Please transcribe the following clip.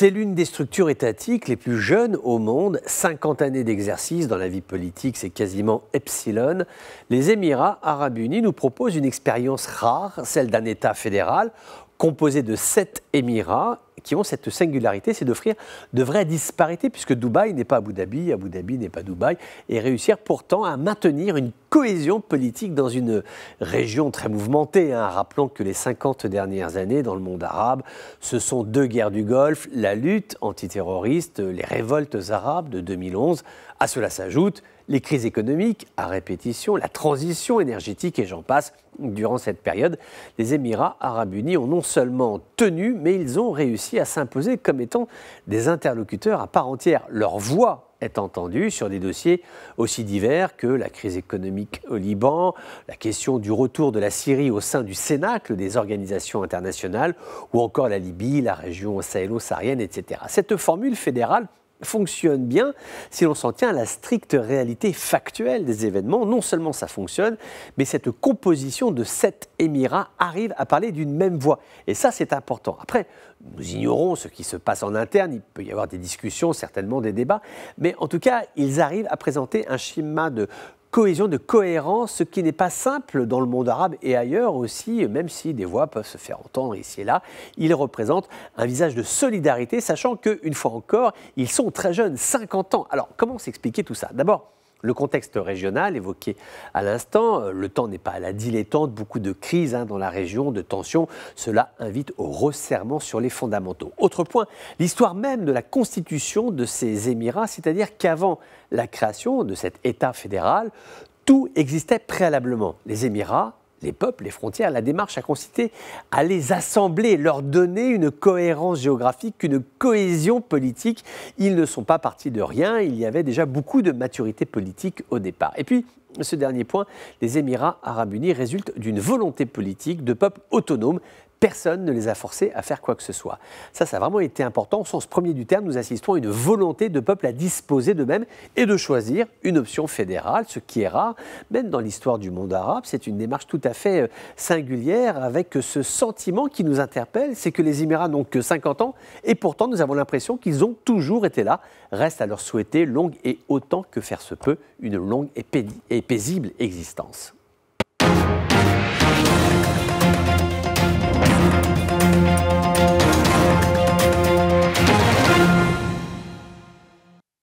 C'est l'une des structures étatiques les plus jeunes au monde. 50 années d'exercice dans la vie politique, c'est quasiment epsilon. Les Émirats arabes unis nous proposent une expérience rare, celle d'un État fédéral composé de 7 Émirats qui ont cette singularité, c'est d'offrir de vraies disparités, puisque Dubaï n'est pas Abu Dhabi n'est pas Dubaï, et réussir pourtant à maintenir une cohésion politique dans une région très mouvementée. Rappelons que les 50 dernières années dans le monde arabe, ce sont 2 guerres du Golfe, la lutte antiterroriste, les révoltes arabes de 2011. À cela s'ajoutent les crises économiques à répétition, la transition énergétique et j'en passe. Durant cette période, les Émirats arabes unis ont non seulement tenu, mais ils ont réussi à s'imposer comme étant des interlocuteurs à part entière. Leur voix est entendue sur des dossiers aussi divers que la crise économique au Liban, la question du retour de la Syrie au sein du Cénacle des organisations internationales, ou encore la Libye, la région sahélo-saharienne, etc. Cette formule fédérale fonctionne bien si l'on s'en tient à la stricte réalité factuelle des événements. Non seulement ça fonctionne, mais cette composition de 7 Émirats arrive à parler d'une même voix. Et ça, c'est important. Après, nous ignorons ce qui se passe en interne. Il peut y avoir des discussions, certainement des débats. Mais en tout cas, ils arrivent à présenter un schéma de cohésion, de cohérence, ce qui n'est pas simple dans le monde arabe et ailleurs aussi, même si des voix peuvent se faire entendre ici et là. Ils représentent un visage de solidarité, sachant qu'une fois encore, ils sont très jeunes, 50 ans. Alors, comment s'expliquer tout ça ? D'abord, le contexte régional évoqué à l'instant, le temps n'est pas à la dilettante, beaucoup de crises dans la région, de tensions, cela invite au resserrement sur les fondamentaux. Autre point, l'histoire même de la constitution de ces Émirats, c'est-à-dire qu'avant la création de cet État fédéral, tout existait préalablement. Les Émirats, les peuples, les frontières, la démarche a consisté à les assembler, leur donner une cohérence géographique, une cohésion politique. Ils ne sont pas partis de rien, il y avait déjà beaucoup de maturité politique au départ. Et puis, ce dernier point, les Émirats arabes unis résultent d'une volonté politique de peuples autonomes. Personne ne les a forcés à faire quoi que ce soit. Ça a vraiment été important. Au sens premier du terme, nous assistons à une volonté de peuple à disposer d'eux-mêmes et de choisir une option fédérale, ce qui est rare, même dans l'histoire du monde arabe. C'est une démarche tout à fait singulière avec ce sentiment qui nous interpelle, c'est que les Émirats n'ont que 50 ans et pourtant nous avons l'impression qu'ils ont toujours été là. Reste à leur souhaiter longue et autant que faire se peut, une longue et paisible existence.